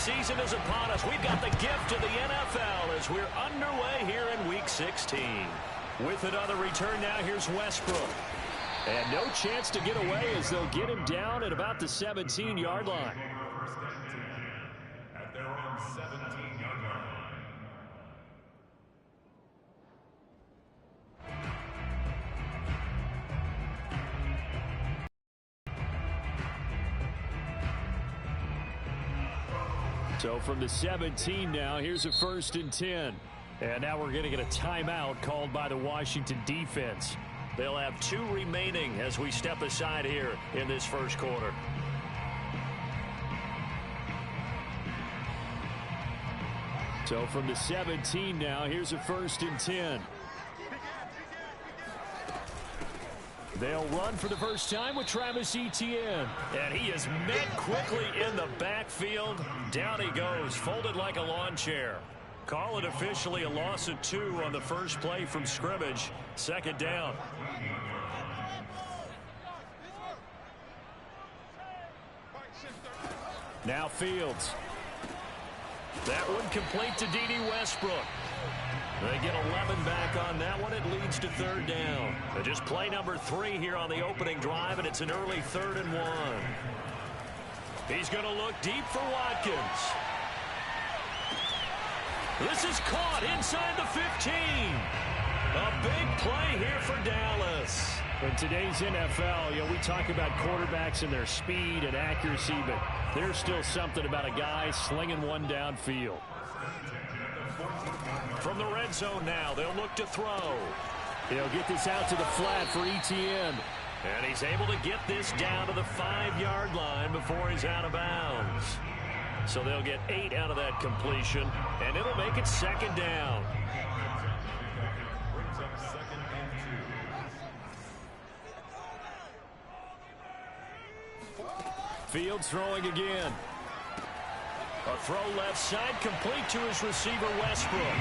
season is upon us. We've got the gift of the NFL as we're underway here in Week 16. With another return now, here's Westbrook. And no chance to get away as they'll get him down at about the 17-yard line. At their own 17-yard line. So from the 17 now, here's a 1st and 10. And now we're going to get a timeout called by the Washington defense. They'll have 2 remaining as we step aside here in this first quarter. So from the 17 now, here's a 1st and 10. They'll run for the first time with Travis Etienne. And he is met quickly in the backfield. Down he goes, folded like a lawn chair. Call it officially a loss of 2 on the first play from scrimmage. 2nd down. Now Fields. That one complete to D.D. Westbrook. They get 11 back on that one. It leads to 3rd down. Just play number 3 here on the opening drive, and it's an early 3rd and 1. He's going to look deep for Watkins. This is caught inside the 15. A big play here for Dallas. In today's NFL, we talk about quarterbacks and their speed and accuracy, but there's still something about a guy slinging one downfield. From the red zone now, they'll look to throw. He'll get this out to the flat for Etienne. And he's able to get this down to the 5-yard line before he's out of bounds. So they'll get 8 out of that completion, and it'll make it 2nd down. Fields throwing again. A throw left side, complete to his receiver, Westbrook.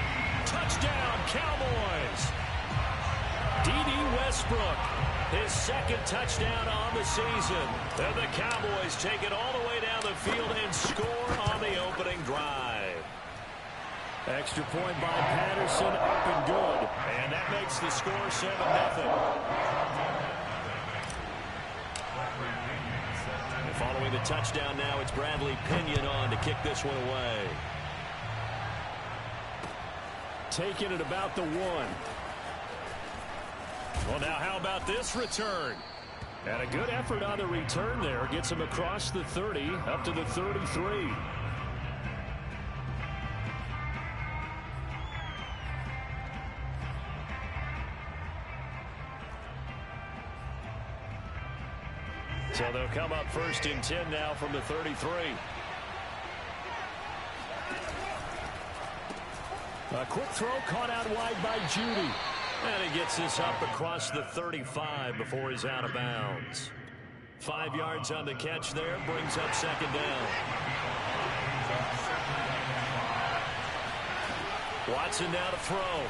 Touchdown, Cowboys! D.D. Westbrook, his 2nd touchdown on the season. And the Cowboys take it all the way down the field and score on the opening drive. Extra point by Patterson, up and good. And that makes the score 7-0. Following the touchdown now, it's Bradley Pinion on to kick this one away. Taking it about the 1. Well, now how about this return? And a good effort on the return there. Gets him across the 30, up to the 33. So they'll come up 1st and 10 now from the 33. A quick throw caught out wide by Judy. And he gets this up across the 35 before he's out of bounds. 5 yards on the catch there, brings up 2nd down. Watson now to throw.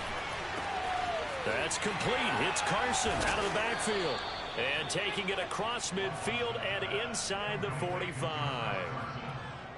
That's complete. Hits Carson out of the backfield. And taking it across midfield and inside the 45.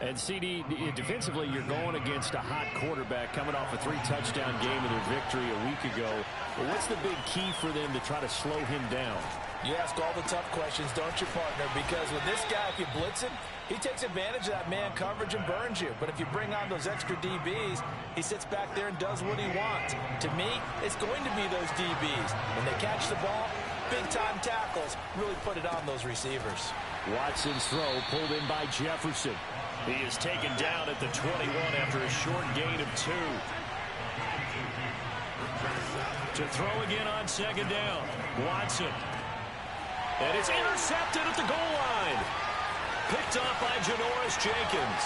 And, CD, defensively, you're going against a hot quarterback coming off a 3-touchdown game in their victory a week ago. But what's the big key for them to try to slow him down? You ask all the tough questions, don't you, partner? Because with this guy, if you blitz him, he takes advantage of that man coverage and burns you. But if you bring on those extra DBs, he sits back there and does what he wants. To me, it's going to be those DBs. When they catch the ball, big-time tackles really put it on those receivers. Watson's throw pulled in by Jefferson. He is taken down at the 21 after a short gain of 2. To throw again on 2nd down. Watson. And it's intercepted at the goal line. Picked off by Janoris Jenkins.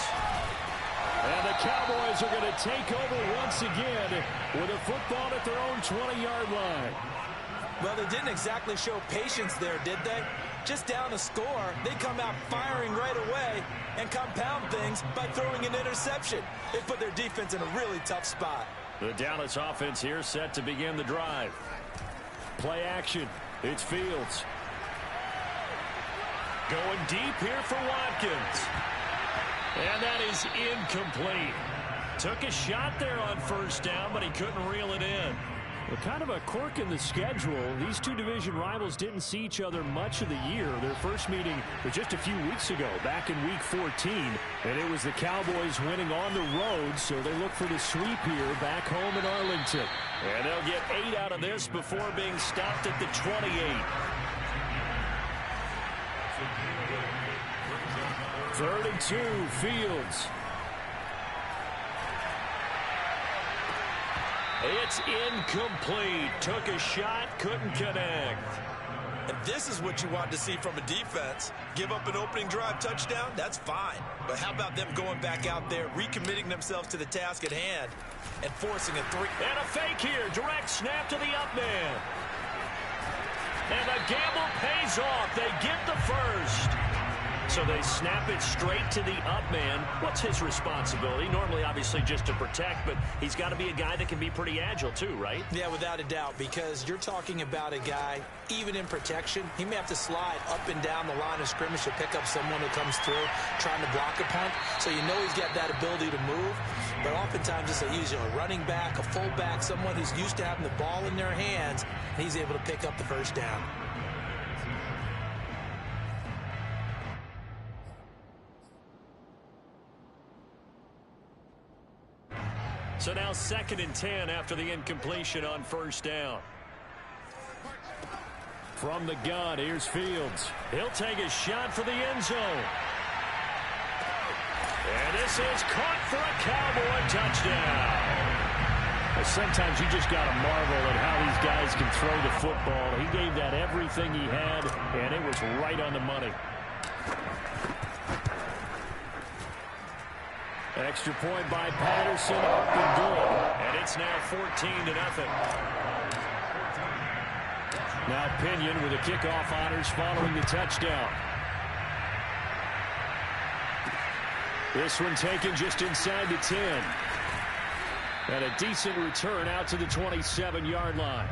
And the Cowboys are going to take over once again with a football at their own 20-yard line. Well, they didn't exactly show patience there, did they? Just down a score, they come out firing right away and compound things by throwing an interception. They put their defense in a really tough spot. The Dallas offense here set to begin the drive. Play action. It's Fields. Going deep here for Watkins. And that is incomplete. Took a shot there on first down, but he couldn't reel it in. Well, kind of a quirk in the schedule. These two division rivals didn't see each other much of the year. Their first meeting was just a few weeks ago, back in Week 14. And it was the Cowboys winning on the road, so they look for the sweep here back home in Arlington. And they'll get 8 out of this before being stopped at the 28. Third and 2, Fields. It's incomplete. Took a shot, couldn't connect. And this is what you want to see from a defense. Give up an opening drive touchdown, that's fine. But how about them going back out there, recommitting themselves to the task at hand, and forcing a 3. And a fake here. Direct snap to the up man. And the gamble pays off. They get the first. So they snap it straight to the up man. What's his responsibility? Normally, obviously, just to protect, but he's got to be a guy that can be pretty agile too, right? Yeah, without a doubt, because you're talking about a guy, even in protection, he may have to slide up and down the line of scrimmage to pick up someone who comes through trying to block a punt. So you know he's got that ability to move, but oftentimes it's a running back, a fullback, someone who's used to having the ball in their hands, and he's able to pick up the first down. So now 2nd and 10 after the incompletion on first down. From the gun, here's Fields. He'll take a shot for the end zone. And this is caught for a Cowboy touchdown. Well, sometimes you just got to marvel at how these guys can throw the football. He gave that everything he had, and it was right on the money. Extra point by Patterson, up and good. And it's now 14-0. Now Pinion with the kickoff honors following the touchdown. This one taken just inside the 10. And a decent return out to the 27-yard line.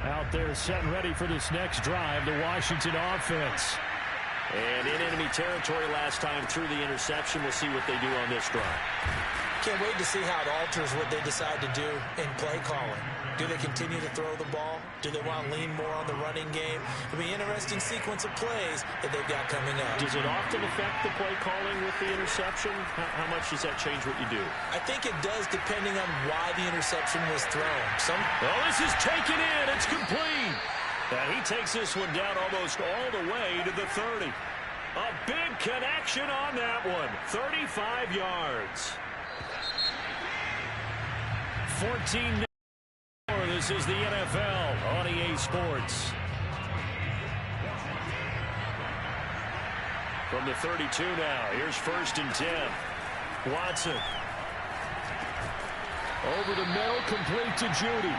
Out there set and ready for this next drive, the Washington offense. And in enemy territory last time through the interception. We'll see what they do on this drive. Can't wait to see how it alters what they decide to do in play calling. Do they continue to throw the ball? Do they want to lean more on the running game? It'll be an interesting sequence of plays that they've got coming up. Does it often affect the play calling with the interception? How much does that change what you do? I think it does, depending on why the interception was thrown. Well, this is taken in. It's complete. And he takes this one down almost all the way to the 30. A big connection on that one. 35 yards. 14. This is the NFL on EA Sports. From the 32 now, here's 1st and 10. Watson. Over the middle, complete to Judy.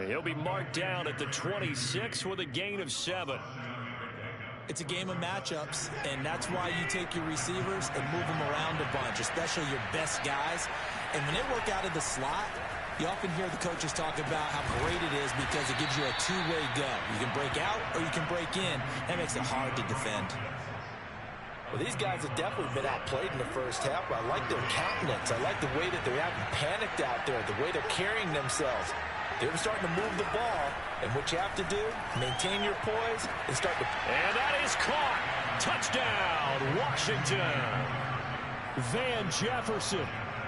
He'll be marked down at the 26 with a gain of 7. It's a game of matchups, and that's why you take your receivers and move them around a bunch, especially your best guys. And when they work out of the slot, you often hear the coaches talk about how great it is because it gives you a two-way go. You can break out or you can break in. That makes it hard to defend. Well, these guys have definitely been outplayed in the first half, but I like their countenance. I like the way that they're acting panicked out there, the way they're carrying themselves. They're starting to move the ball, and what you have to do, maintain your poise and start to... And that is caught. Touchdown, Washington. Van Jefferson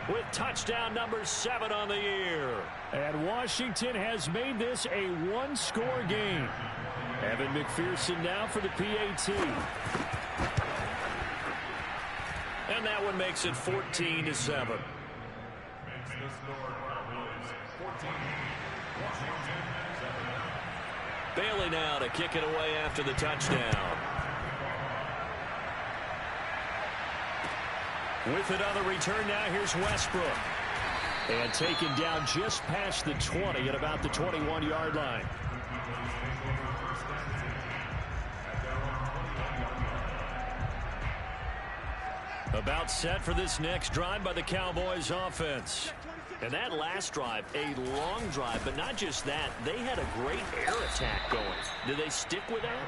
with touchdown number 7 on the year. And Washington has made this a one-score game. Evan McPherson now for the PAT. And that one makes it 14-7. Bailey now to kick it away after the touchdown. With another return now, here's Westbrook. And taken down just past the 20 at about the 21-yard line. About set for this next drive by the Cowboys offense. And that last drive, a long drive, but not just that. They had a great air attack going. Do they stick with that?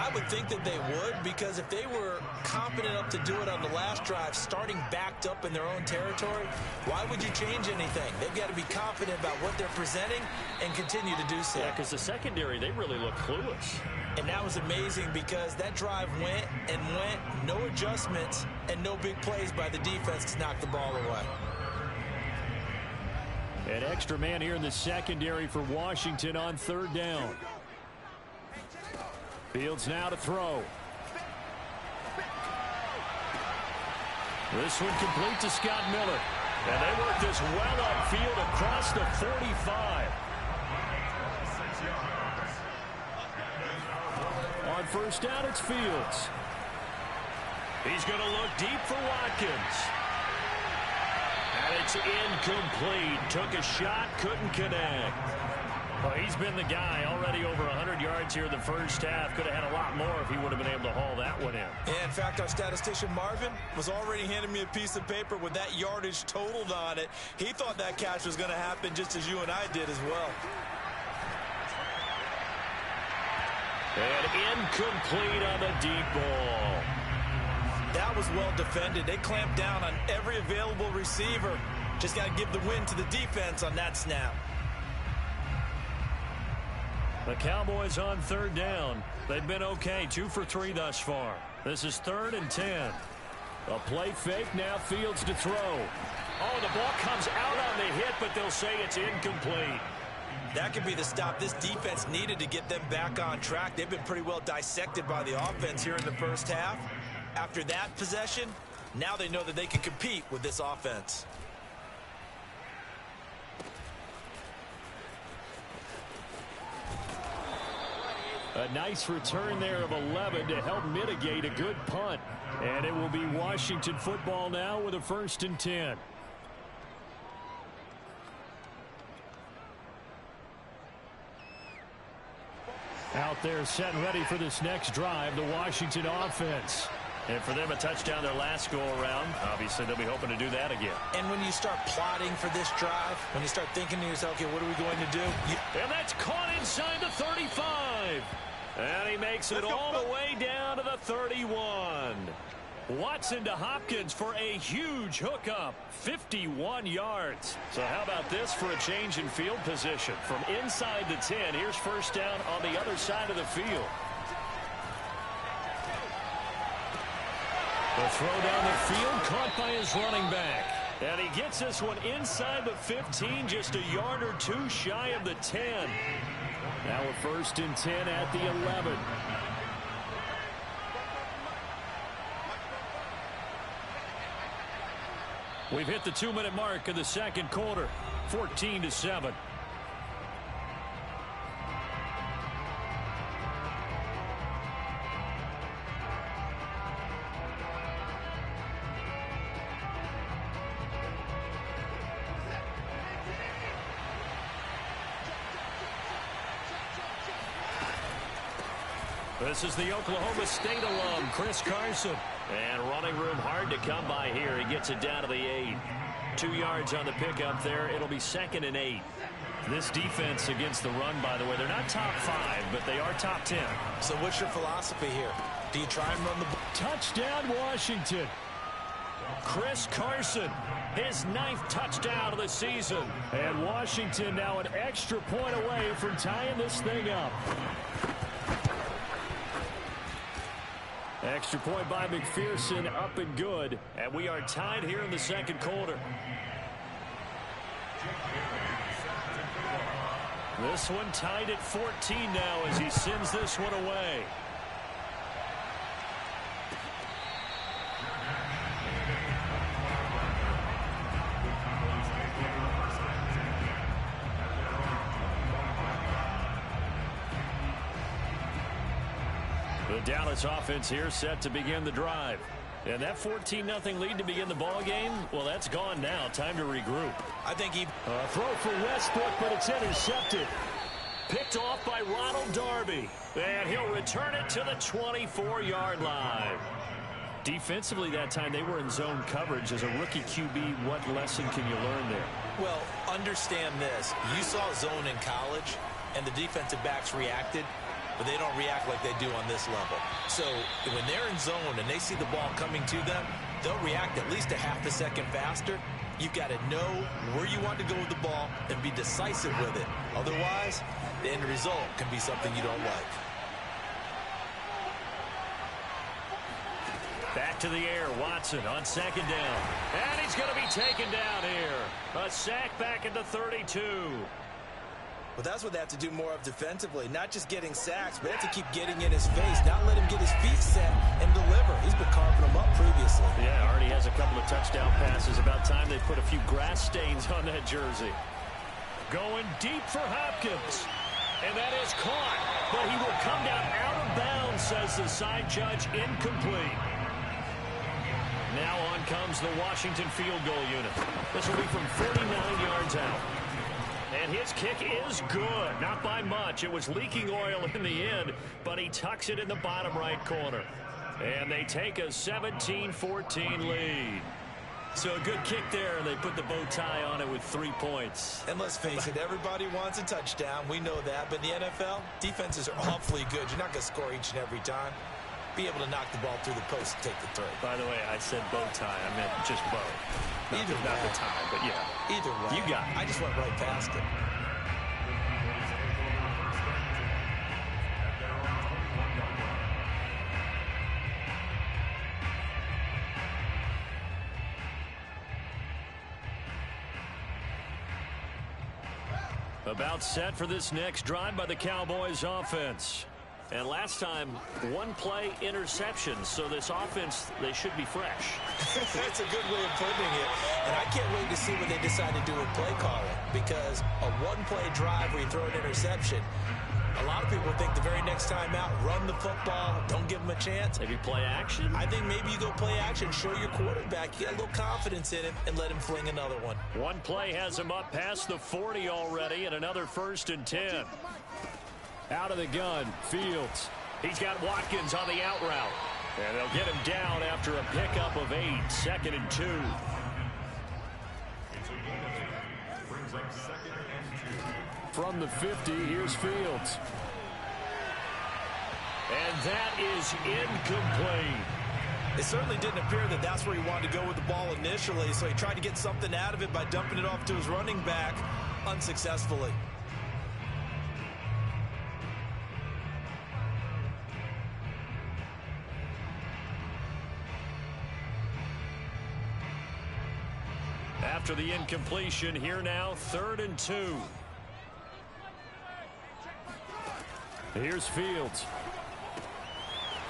I would think that they would, because if they were confident enough to do it on the last drive, starting backed up in their own territory, why would you change anything? They've got to be confident about what they're presenting and continue to do so. Yeah, because the secondary, they really look clueless. And that was amazing because that drive went and went, no adjustments, and no big plays by the defense to knock the ball away. An extra man here in the secondary for Washington on third down. Fields now to throw. This one complete to Scott Miller. And they work this well upfield across the 45. On first down, it's Fields. He's going to look deep for Watkins. And it's incomplete. Took a shot, couldn't connect. Well, he's been the guy already over 100 yards here in the first half. Could have had a lot more if he would have been able to haul that one in. Yeah, in fact, our statistician Marvin was already handing me a piece of paper with that yardage totaled on it. He thought that catch was going to happen just as you and I did as well. And incomplete on the deep ball. That was well defended. They clamped down on every available receiver. Just got to give the win to the defense on that snap. The Cowboys on third down. They've been okay, 2 for 3 thus far. This is 3rd and 10. A play fake, now Fields to throw. Oh, the ball comes out on the hit, but they'll say it's incomplete. That could be the stop this defense needed to get them back on track. They've been pretty well dissected by the offense here in the first half. After that possession, now they know that they can compete with this offense. A nice return there of 11 to help mitigate a good punt. And it will be Washington football now with a 1st and 10. Out there set and ready for this next drive, the Washington offense. And for them, a touchdown their last go-around. Obviously, they'll be hoping to do that again. And when you start plotting for this drive, when you start thinking to yourself, okay, what are we going to do? And that's caught inside the 35. And he makes it all the way down to the 31. Watson to Hopkins for a huge hookup, 51 yards. So how about this for a change in field position? From inside the 10, here's first down on the other side of the field. The throw down the field, caught by his running back. And he gets this one inside the 15, just a yard or two shy of the 10. Now a 1st and 10 at the 11. We've hit the 2-minute mark of the second quarter, 14-7. This is the Oklahoma State alum, Chris Carson. And running room hard to come by here. He gets it down to the 8. 2 yards on the pickup there. It'll be 2nd and 8. This defense against the run, by the way, they're not top 5, but they are top 10. So what's your philosophy here? Do you try and run the ball? Touchdown, Washington. Chris Carson, his 9th touchdown of the season. And Washington now an extra point away from tying this thing up. Extra point by McPherson, up and good. And we are tied here in the second quarter. This one tied at 14 now as he sends this one away. The Dallas offense here set to begin the drive. And that 14-0 lead to begin the ball game, well, that's gone now. Time to regroup. I think he... throw for Westbrook, but it's intercepted. Picked off by Ronald Darby. And he'll return it to the 24-yard line. Defensively that time, they were in zone coverage. As a rookie QB, what lesson can you learn there? Well, understand this. You saw zone in college, and the defensive backs reacted. but they don't react like they do on this level. So when they're in zone and they see the ball coming to them, they'll react at least a half a second faster. You've got to know where you want to go with the ball and be decisive with it. Otherwise, the end result can be something you don't like. Back to the air, Watson on second down. And he's going to be taken down here. A sack back at the 32. Well, that's what they have to do more of defensively. Not just getting sacks, but they have to keep getting in his face. Not let him get his feet set and deliver. He's been carving them up previously. Yeah, already has a couple of touchdown passes. About time they put a few grass stains on that jersey. Going deep for Hopkins. And that is caught. But he will come down out of bounds, says the side judge. Incomplete. Now on comes the Washington field goal unit. This will be from 49 yards out. And his kick is good. Not by much. It was leaking oil in the end, but he tucks it in the bottom right corner. And they take a 17-14 lead. So a good kick there, and they put the bow tie on it with 3 points. And let's face it, everybody wants a touchdown. We know that. But in the NFL, defenses are awfully good. You're not going to score each and every time. Be able to knock the ball through the post and take the throw. By the way, I said bow tie. I meant just bow. Not the tie, but yeah. Either way. You got it. I just went right past it. About set for this next drive by the Cowboys offense. And last time, one play interception. So this offense, they should be fresh. That's a good way of putting it. And I can't wait to see what they decide to do with play calling. Because a one-play drive where you throw an interception, a lot of people think the very next time out, run the football, don't give them a chance. Maybe play action? I think maybe you go play action, show your quarterback, you got a little confidence in him, and let him fling another one. One play has him up past the 40 already, and another 1st and 10. Out of the gun, Fields. He's got Watkins on the out route. And they'll get him down after a pickup of 8, 2nd and 2. From the 50, here's Fields. And that is incomplete. It certainly didn't appear that that's where he wanted to go with the ball initially, so he tried to get something out of it by dumping it off to his running back unsuccessfully. After the incompletion, here now, 3rd and 2. Here's Fields.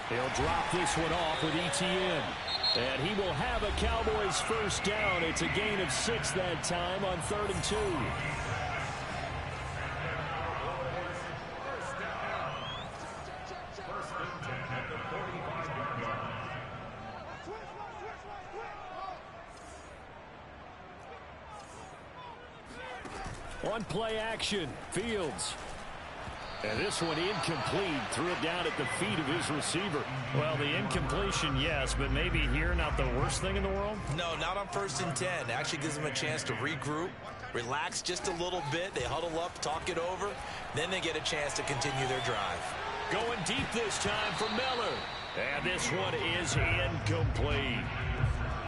He'll drop this one off with ETN. And he will have a Cowboys 1st down. It's a gain of 6 that time on 3rd and 2. One play action, Fields. And this one incomplete. Threw it down at the feet of his receiver. Well, the incompletion, yes, but maybe here not the worst thing in the world? No, not on 1st and 10. It actually gives them a chance to regroup, relax just a little bit. They huddle up, talk it over. Then they get a chance to continue their drive. Going deep this time for Miller. And this one is incomplete.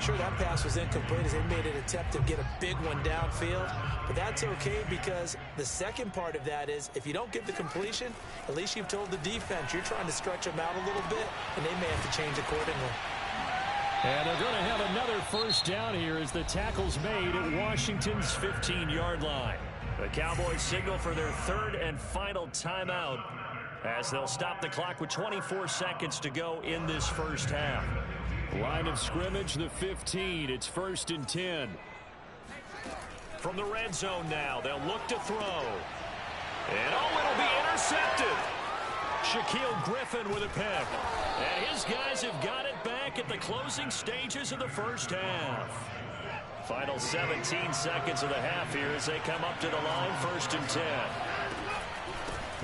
Sure, that pass was incomplete as they made an attempt to get a big one downfield. But that's okay because the second part of that is if you don't get the completion, at least you've told the defense you're trying to stretch them out a little bit, and they may have to change accordingly. And they're going to have another 1st down here as the tackle's made at Washington's 15-yard line. The Cowboys signal for their 3rd and final timeout as they'll stop the clock with 24 seconds to go in this 1st half. Line of scrimmage, the 15. It's 1st and 10. From the red zone now, they'll look to throw. And it'll be intercepted. Shaquille Griffin with a pick. And his guys have got it back at the closing stages of the 1st half. Final 17 seconds of the half here as they come up to the line, 1st and 10.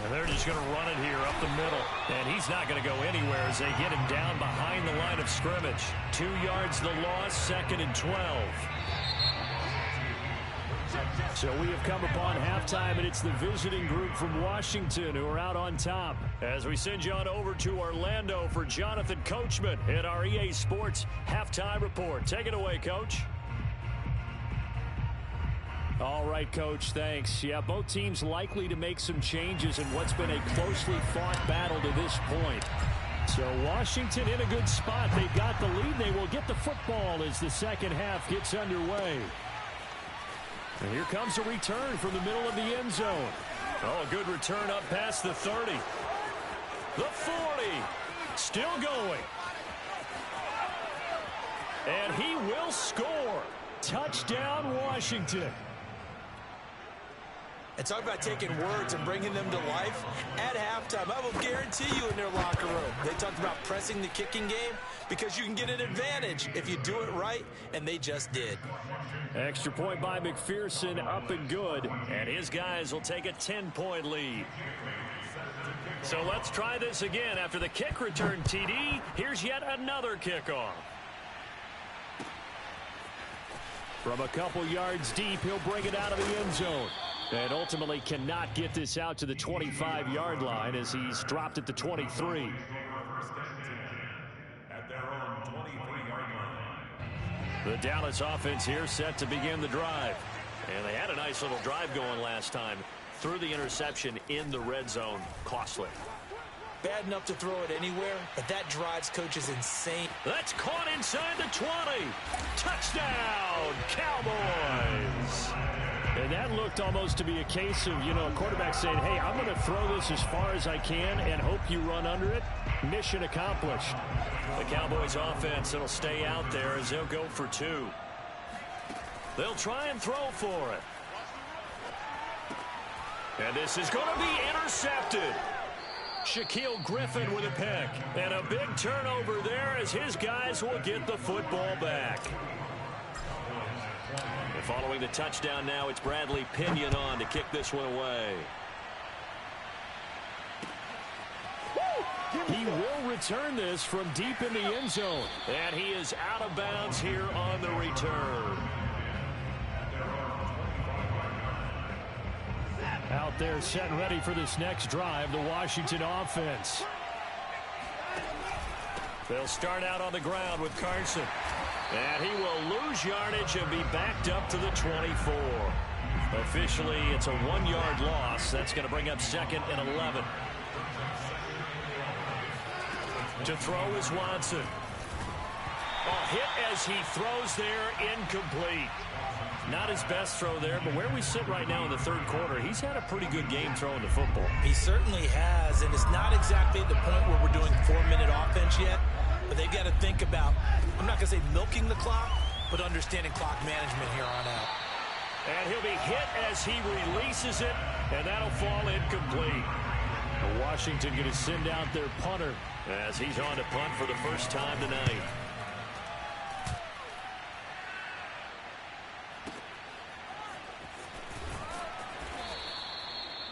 And they're just going to run it here up the middle. And he's not going to go anywhere as they get him down behind the line of scrimmage. 2 yards the loss, 2nd and 12. So we have come upon halftime, and it's the visiting group from Washington who are out on top. As we send you on over to Orlando for Jonathan Coachman in our EA Sports Halftime Report. Take it away, Coach. All right, Coach, thanks. Yeah, both teams likely to make some changes in what's been a closely fought battle to this point. So Washington in a good spot. They've got the lead. They will get the football as the second half gets underway. And here comes a return from the middle of the end zone. Oh, a good return up past the 30. The 40. Still going. And he will score. Touchdown, Washington. And talk about taking words and bringing them to life. At halftime, I will guarantee you in their locker room, they talked about pressing the kicking game because you can get an advantage if you do it right, and they just did. Extra point by McPherson, up and good. And his guys will take a 10-point lead. So let's try this again. After the kick return TD, here's yet another kickoff. From a couple yards deep, he'll bring it out of the end zone. And ultimately cannot get this out to the 25-yard line as he's dropped at the 23. At their own 23-yard line. The Dallas offense here set to begin the drive. And they had a nice little drive going last time. Threw the interception in the red zone. Costly. Bad enough to throw it anywhere, but that drives coaches insane. That's caught inside the 20. Touchdown, Cowboys. And that looked almost to be a case of, a quarterback saying, hey, I'm going to throw this as far as I can and hope you run under it. Mission accomplished. The Cowboys offense will stay out there as they'll go for two. They'll try and throw for it. And this is going to be intercepted. Shaquille Griffin with a pick. And a big turnover there as his guys will get the football back. And following the touchdown now, it's Bradley Pinion on to kick this one away. He will return this from deep in the end zone. And he is out of bounds here on the return. Out there set and ready for this next drive, the Washington offense. They'll start out on the ground with Carson. And he will lose yardage and be backed up to the 24. Officially, it's a 1-yard loss. That's going to bring up 2nd and 11. To throw is Watson. A hit as he throws there, incomplete. Not his best throw there, but where we sit right now in the third quarter, he's had a pretty good game throwing the football. He certainly has, and it's not exactly at the point where we're doing 4-minute offense yet, but they've got to think about, I'm not going to say milking the clock, but understanding clock management here on out. And he'll be hit as he releases it, and that'll fall incomplete. Washington going to send out their punter as he's on to punt for the first time tonight.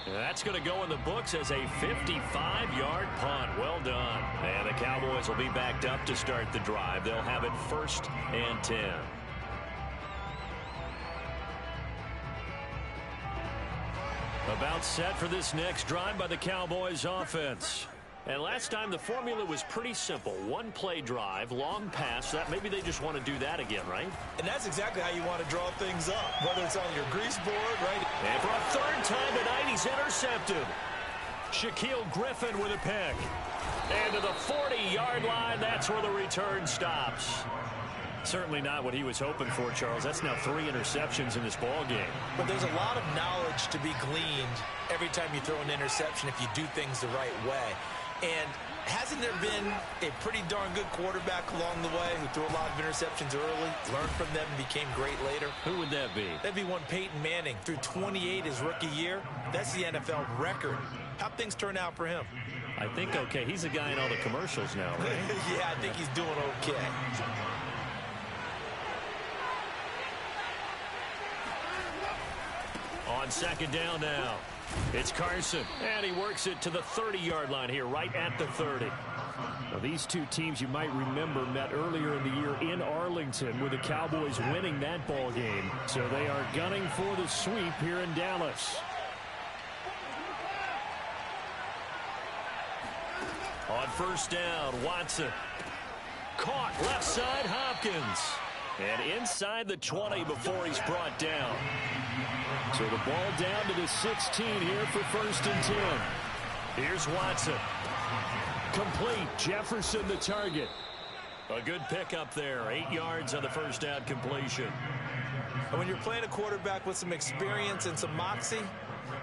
That's going to go in the books as a 55-yard punt. Well done. And the Cowboys will be backed up to start the drive. They'll have it 1st and 10. About set for this next drive by the Cowboys offense. And last time the formula was pretty simple. One-play drive, long pass. That maybe they just want to do that again, right? And that's exactly how you want to draw things up, whether it's on your grease board, right? And for a third time tonight, he's intercepted. Shaquille Griffin with a pick. And to the 40-yard line, that's where the return stops. Certainly not what he was hoping for, Charles. That's now 3 interceptions in this ball game. But there's a lot of knowledge to be gleaned every time you throw an interception if you do things the right way. And hasn't there been a pretty darn good quarterback along the way who threw a lot of interceptions early, learned from them, and became great later? Who would that be? That'd be one Peyton Manning. Threw 28 his rookie year. That's the NFL record. How'd things turn out for him? I think okay. He's a guy in all the commercials now, right? Yeah, I think he's doing okay. On second down now, it's Carson. And he works it to the 30-yard line here, right at the 30. Now, these two teams you might remember met earlier in the year in Arlington with the Cowboys winning that ball game. So they are gunning for the sweep here in Dallas. On first down, Watson. Caught left side, Hopkins. And inside the 20 before he's brought down. So the ball down to the 16 here for first and 10. Here's Watson. Complete. Jefferson the target. A good pickup there. 8 yards on the first down completion. And when you're playing a quarterback with some experience and some moxie,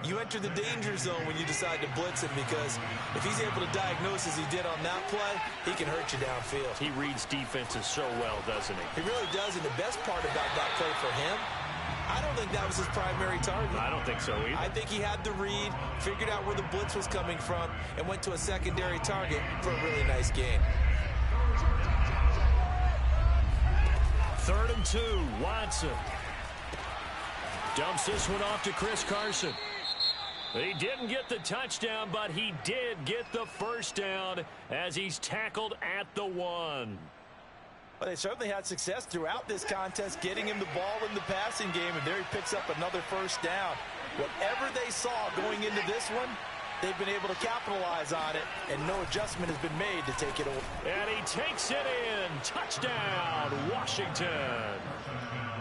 you enter the danger zone when you decide to blitz him, because if he's able to diagnose as he did on that play, he can hurt you downfield. He reads defenses so well, doesn't he? He really does, and the best part about that play for him, I don't think that was his primary target. I don't think so either. I think he had the read, figured out where the blitz was coming from, and went to a secondary target for a really nice gain. 3rd and 2, Watson. Dumps this one off to Chris Carson. He didn't get the touchdown, but he did get the first down as he's tackled at the 1. Well, they certainly had success throughout this contest getting him the ball in the passing game, and there he picks up another first down. Whatever they saw going into this one, they've been able to capitalize on it, and no adjustment has been made to take it over. And he takes it in. Touchdown, Washington.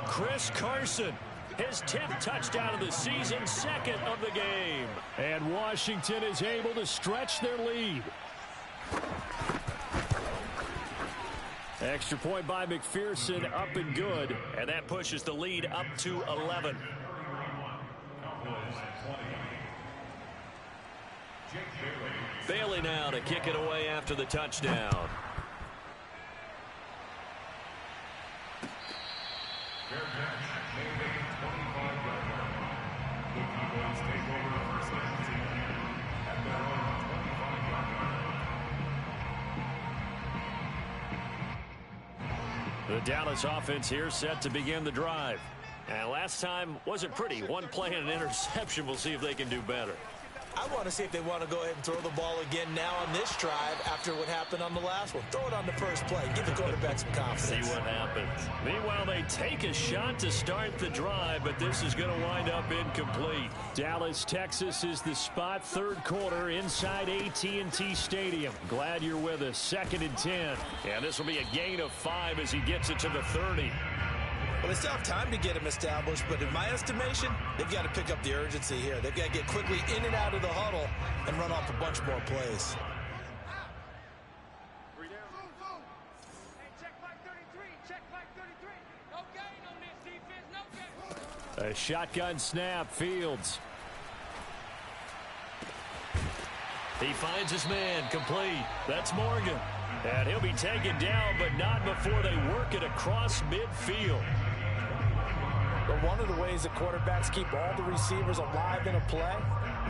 Chris Carson. His 10th touchdown of the season, 2nd of the game. And Washington is able to stretch their lead. Extra point by McPherson, up and good. And that pushes the lead up to 11. Bailey now to kick it away after the touchdown. The Dallas offense here set to begin the drive. And last time wasn't pretty. One play and an interception. We'll see if they can do better. I want to see if they want to go ahead and throw the ball again now on this drive after what happened on the last one. Throw it on the first play. Give the quarterback some confidence. See what happens. Meanwhile, they take a shot to start the drive, but this is going to wind up incomplete. Dallas, Texas is the spot. 3rd quarter inside AT&T Stadium. Glad you're with us. 2nd and 10. And this will be a gain of 5 as he gets it to the 30. Well, they still have time to get him established, but in my estimation, they've got to pick up the urgency here. They've got to get quickly in and out of the huddle and run off a bunch more plays. A shotgun snap, Fields. He finds his man, complete. That's Morgan. And he'll be taken down, but not before they work it across midfield. But one of the ways that quarterbacks keep all the receivers alive in a play,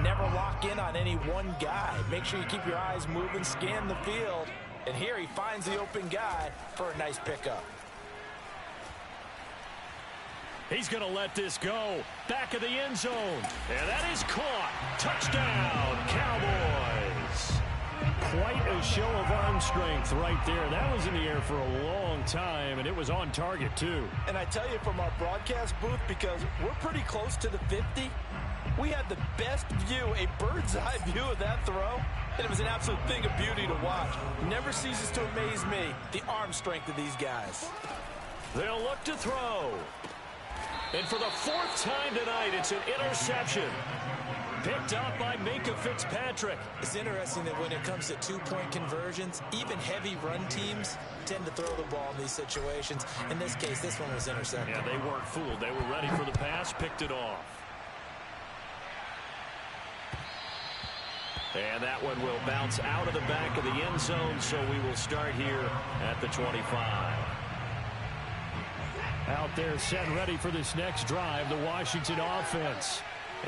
never lock in on any one guy. Make sure you keep your eyes moving, scan the field. And here he finds the open guy for a nice pickup. He's going to let this go. Back of the end zone. And that is caught. Touchdown, Cowboys. Quite a show of arm strength right there. That was in the air for a long time, and it was on target, too. And I tell you, from our broadcast booth, because we're pretty close to the 50, we had the best view, a bird's-eye view of that throw, and it was an absolute thing of beauty to watch. Never ceases to amaze me, the arm strength of these guys. They'll look to throw. And for the 4th time tonight, it's an interception. Picked up by Minkah Fitzpatrick. It's interesting that when it comes to 2-point conversions, even heavy run teams tend to throw the ball in these situations. In this case, this one was intercepted. Yeah, they weren't fooled. They were ready for the pass, picked it off. And that one will bounce out of the back of the end zone, so we will start here at the 25. Out there set ready for this next drive, the Washington offense.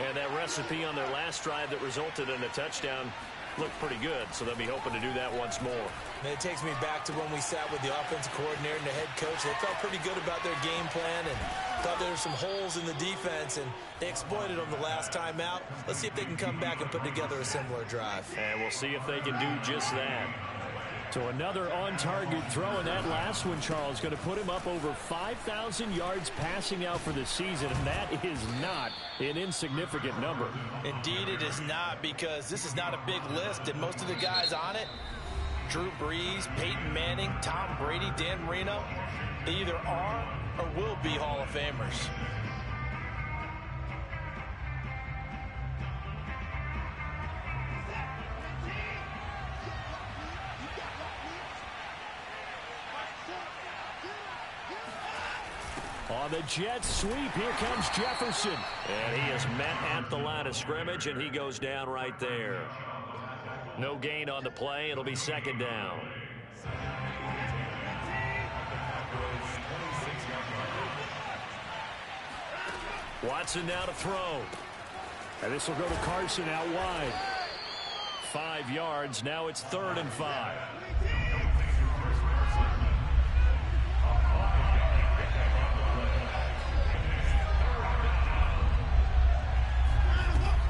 And that recipe on their last drive that resulted in a touchdown looked pretty good, so they'll be hoping to do that once more. And it takes me back to when we sat with the offensive coordinator and the head coach. They felt pretty good about their game plan and thought there were some holes in the defense, and they exploited them the last time out. Let's see if they can come back and put together a similar drive. And we'll see if they can do just that. So another on-target throw, and that last one, Charles, going to put him up over 5,000 yards passing out for the season, and that is not an insignificant number. Indeed it is not, because this is not a big list, and most of the guys on it, Drew Brees, Peyton Manning, Tom Brady, Dan Marino, they either are or will be Hall of Famers. On the jet sweep, here comes Jefferson. And he is met at the line of scrimmage, and he goes down right there. No gain on the play. It'll be second down. Watson now to throw. And this will go to Carson out wide. 5 yards. Now it's 3rd and 5.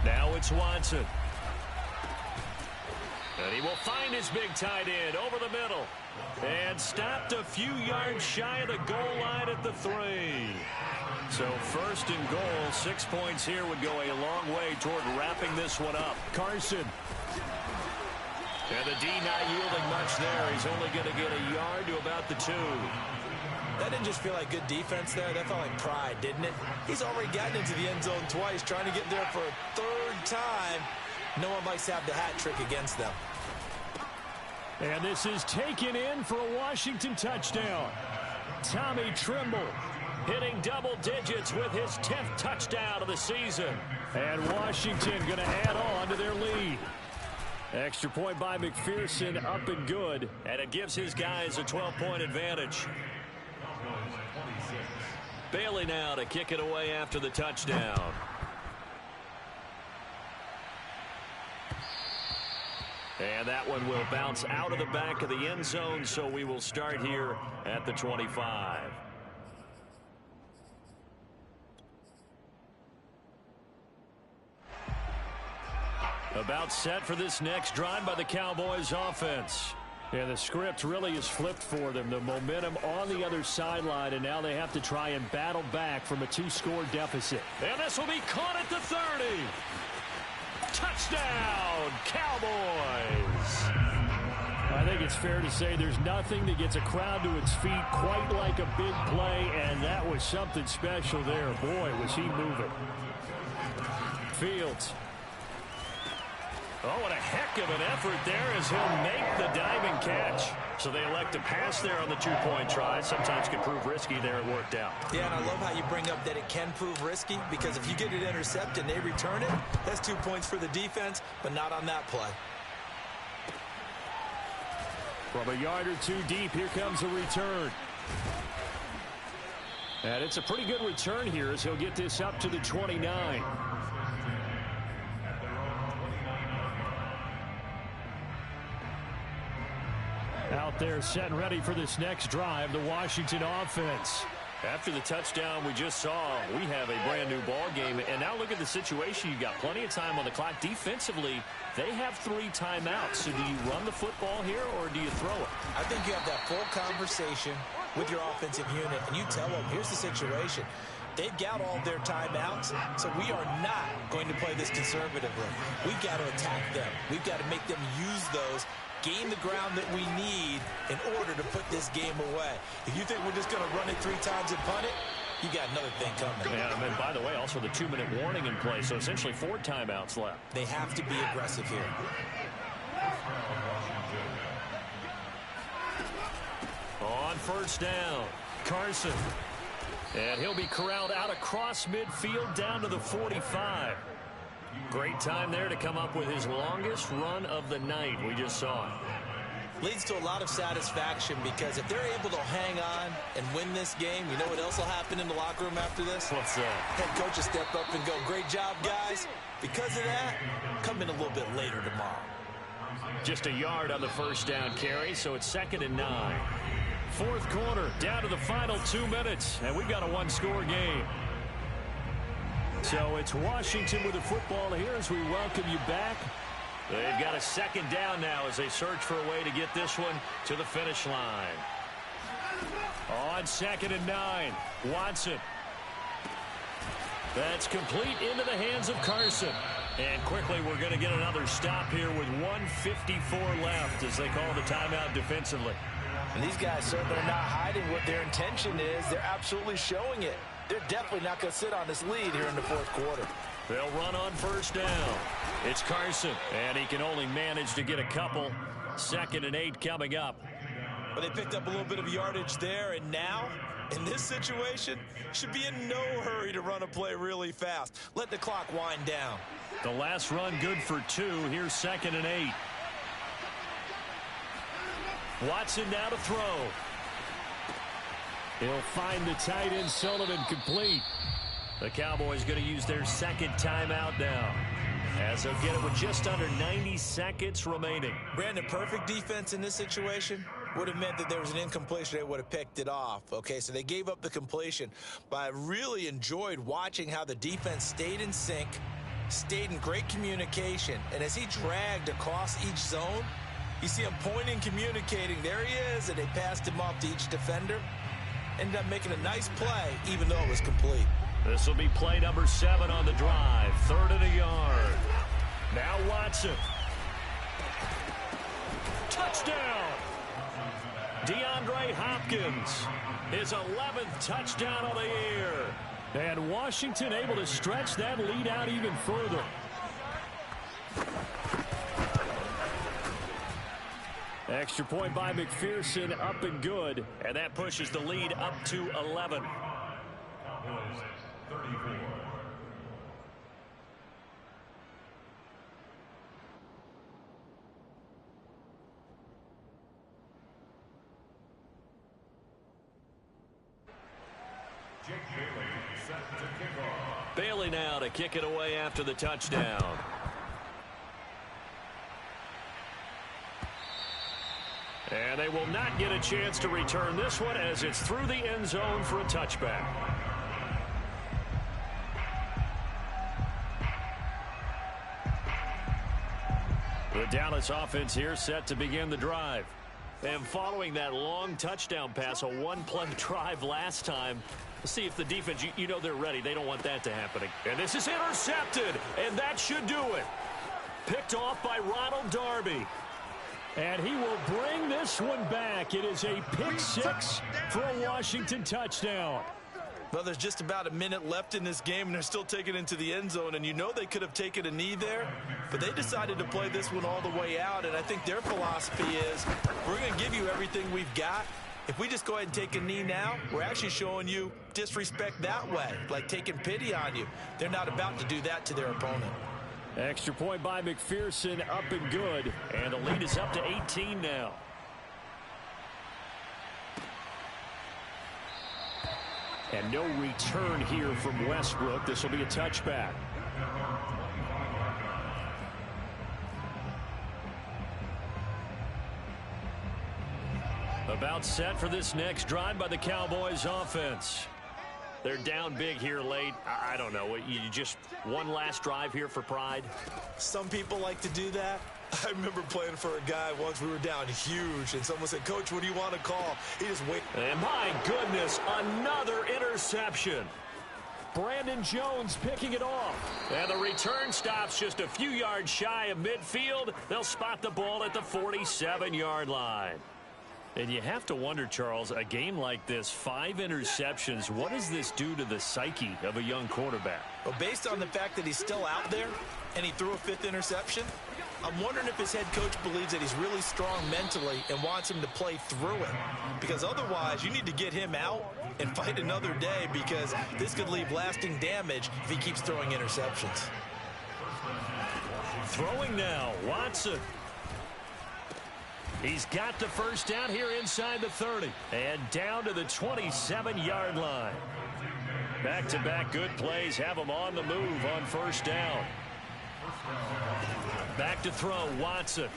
Now it's Watson. And he will find his big tight end over the middle. And stopped a few yards shy of the goal line at the 3. So 1st and goal, 6 points here would go a long way toward wrapping this one up. Carson. And the D not yielding much there. He's only going to get a yard to about the 2. That didn't just feel like good defense there. That felt like pride, didn't it? He's already gotten into the end zone twice, trying to get there for a 3rd time. No one likes to have the hat trick against them. And this is taken in for a Washington touchdown. Tommy Tremble hitting double digits with his 10th touchdown of the season. And Washington going to add on to their lead. Extra point by McPherson, up and good. And it gives his guys a 12-point advantage. Bailey now to kick it away after the touchdown. And that one will bounce out of the back of the end zone, so we will start here at the 25. About set for this next drive by the Cowboys offense. Yeah, the script really is flipped for them. The momentum on the other sideline, and now they have to try and battle back from a 2-score deficit. And this will be caught at the 30. Touchdown, Cowboys! I think it's fair to say there's nothing that gets a crowd to its feet quite like a big play, and that was something special there. Boy, was he moving. Fields. Oh, what a heck of an effort there as he'll make the diving catch. So they elect to pass there on the 2-point try. Sometimes can prove risky there. It worked out. Yeah, and I love how you bring up that it can prove risky, because if you get it intercepted and they return it, that's 2 points for the defense, but not on that play. From a yard or 2 deep, here comes a return. And it's a pretty good return here as he'll get this up to the 29. Out there set and ready for this next drive, the Washington offense. After the touchdown we just saw, we have a brand new ball game. And now look at the situation. You've got plenty of time on the clock. Defensively, they have 3 timeouts. So do you run the football here or do you throw it? I think you have that full conversation with your offensive unit, and you tell them, here's the situation. They've got all their timeouts, so we are not going to play this conservatively. We've got to attack them. We've got to make them use those, gain the ground that we need in order to put this game away. If you think we're just going to run it 3 times and punt it, you got another thing coming. Yeah, and by the way, also the 2-minute warning in play, so essentially 4 timeouts left. They have to be aggressive here. On 1st down, Carson. And he'll be corralled out across midfield down to the 45. Great time there to come up with his longest run of the night. We just saw it. Leads to a lot of satisfaction, because if they're able to hang on and win this game, you know what else will happen in the locker room after this? What's that? Head coach will step up and go, great job, guys. Because of that, come in a little bit later tomorrow. Just a yard on the 1st down carry, so it's 2nd and 9. 4th quarter, down to the final 2 minutes, and we've got a 1-score game. So it's Washington with the football here as we welcome you back They've got a second down now as they search for a way to get this one to the finish line. On 2nd and 9, Watson. That's complete into the hands of Carson. And quickly we're going to get another stop here with 1:54 left as they call the timeout defensively. And these guys certainly are not hiding what their intention is. They're absolutely showing it. They're definitely not going to sit on this lead here in the fourth quarter. They'll run on first down. It's Carson, and he can only manage to get a couple. 2nd and 8 coming up. Well, they picked up a little bit of yardage there, and now, in this situation, should be in no hurry to run a play really fast. Let the clock wind down. The last run good for 2. Here's 2nd and 8. Watson now to throw. He'll find the tight end Sullivan complete. The Cowboys going to use their second timeout now, as they'll get it with just under 90 seconds remaining. Brandon, perfect defense in this situation would have meant that there was an incompletion. They would have picked it off. Okay, so they gave up the completion. But I really enjoyed watching how the defense stayed in sync, stayed in great communication. And as he dragged across each zone, you see him pointing, communicating. There he is, and they passed him off to each defender. Ended up making a nice play, even though it was complete. This will be play number 7 on the drive. 3rd and a yard. Now Watson. Touchdown! DeAndre Hopkins. His 11th touchdown on the year. And Washington able to stretch that lead out even further. Extra point by McPherson, up and good. And that pushes the lead up to 11. Cowboys 34. Jake Bailey set to kick off. Bailey now to kick it away after the touchdown. And they will not get a chance to return this one as it's through the end zone for a touchback. The Dallas offense here set to begin the drive. And following that long touchdown pass, a one-play drive last time, let's see if the defense, you know they're ready. They don't want that to happen. And this is intercepted, and that should do it. Picked off by Ronald Darby. And he will bring this one back. It is a pick 6 for a Washington touchdown. Well, there's just about a minute left in this game, and they're still taking it into the end zone. And you know they could have taken a knee there, but they decided to play this one all the way out. And I think their philosophy is, we're going to give you everything we've got. If we just go ahead and take a knee now, we're actually showing you disrespect that way, like taking pity on you. They're not about to do that to their opponent. Extra point by McPherson, up and good. And the lead is up to 18 now. And no return here from Westbrook. This will be a touchback. About set for this next drive by the Cowboys offense. They're down big here late. I don't know. You just one last drive here for pride? Some people like to do that. I remember playing for a guy once. We were down huge, and someone said, "Coach, what do you want to call?" He just wait. And my goodness, another interception. Brandon Jones picking it off. And the return stops just a few yards shy of midfield. They'll spot the ball at the 47-yard line. And you have to wonder, Charles, a game like this, 5 interceptions, what does this do to the psyche of a young quarterback? Well, based on the fact that he's still out there and he threw a 5th interception, I'm wondering if his head coach believes that he's really strong mentally and wants him to play through it. Because otherwise, you need to get him out and fight another day, because this could leave lasting damage if he keeps throwing interceptions. Throwing now, Watson. He's got the first down here inside the 30. And down to the 27-yard line. Back-to-back good plays have him on the move on first down. Back to throw, Watson.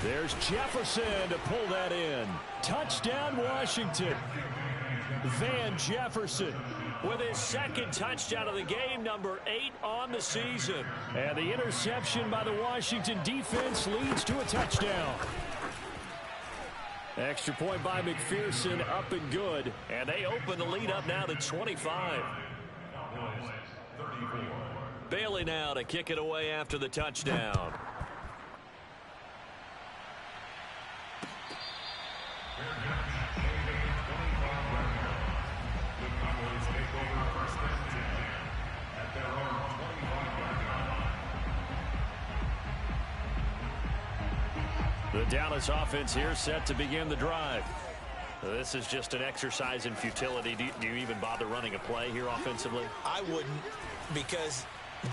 There's Jefferson to pull that in. Touchdown, Washington. Van Jefferson. with his second touchdown of the game, number 8 on the season. And the interception by the Washington defense leads to a touchdown. Extra point by McPherson, up and good. And they open the lead up now to 25. Bailey now to kick it away after the touchdown. The Dallas offense here set to begin the drive. This is just an exercise in futility. Do you even bother running a play here offensively? I wouldn't, because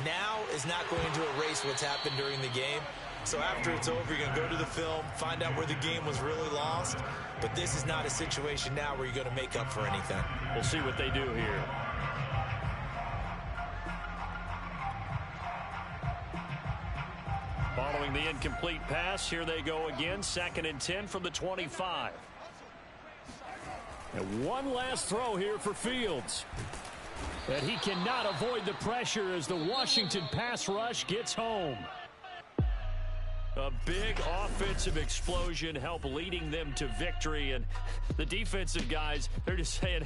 now is not going to erase what's happened during the game. So after it's over, you're going to go to the film, find out where the game was really lost. But this is not a situation now where you're going to make up for anything. We'll see what they do here. Following the incomplete pass, here they go again. 2nd and 10 from the 25. And one last throw here for Fields. But he cannot avoid the pressure as the Washington pass rush gets home. A big offensive explosion helped leading them to victory. And the defensive guys, they're just saying,